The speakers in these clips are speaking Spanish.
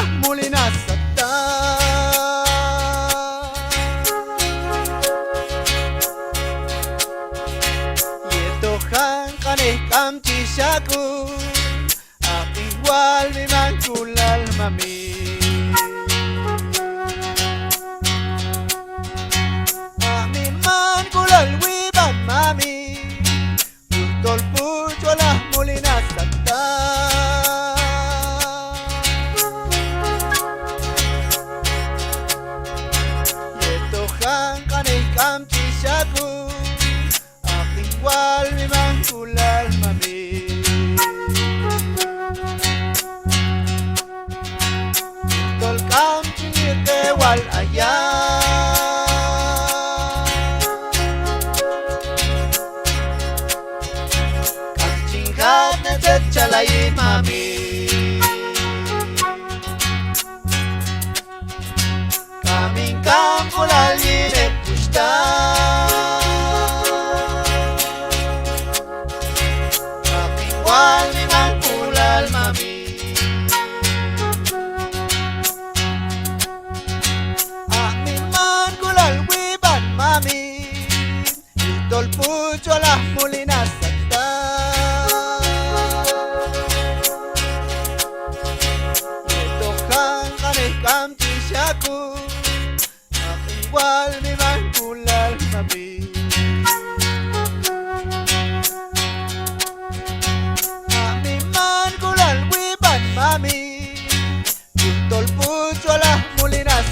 las molinas Kamchishaku igual Miman kulal Mamin Miman kulal wiban Mamin Utol pucho a las molinas Yetohan kanei kamchishaku igual Miman kulal Mamin Tol Cantosenq'anjob'al allá Kamchingat netet chalayin Mamin Kaming kam kulal yinet pushtan Miman kulal Mamin Miman kulal wiban Mamin Itol pucho a las molinas Yetohan kanei kamchishaku igual Miman kulal Mamin Mamin, Utol pucho a las molinas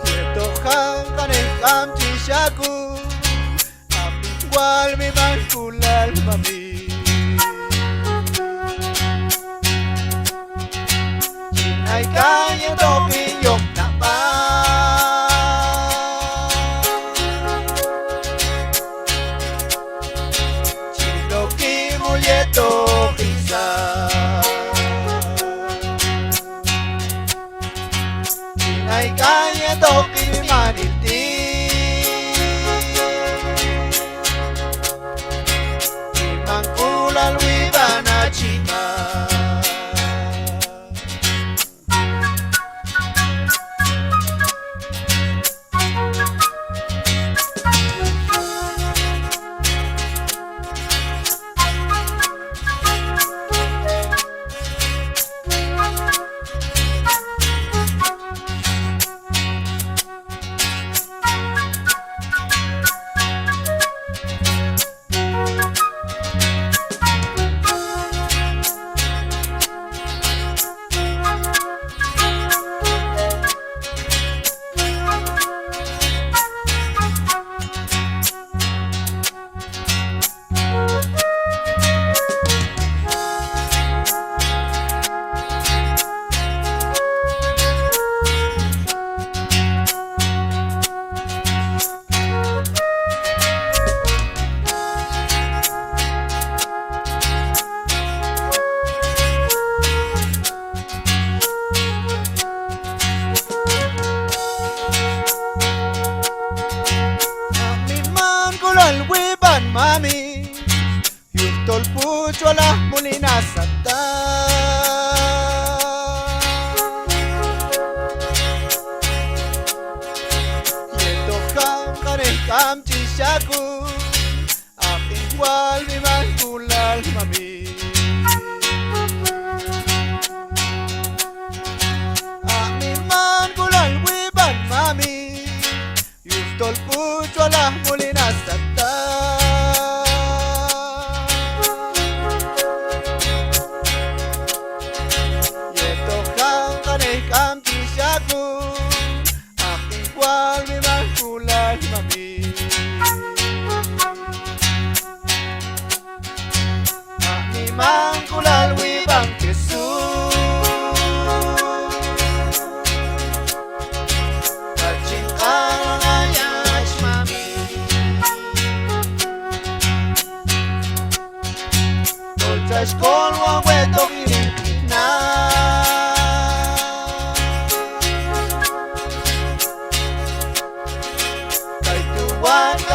Yetohan kanei kamchishaku igual Miman kulal Mamin Jinay kaya tokin yok Yeto pisa Inay kanya tokin maniti Miman kulal wiban na chima Mamin Utol pucho a las molinas Yetohan kanei kamchishaku igual Miman kulal Mamin Miman kulal wiban Mamin Utol pucho a las molinas Kamchishaku igual Miman kulal Mamin Miman kulal wiban Jesús Cantosenq'anjob'al Mamin Dolce con hueto Kirina What?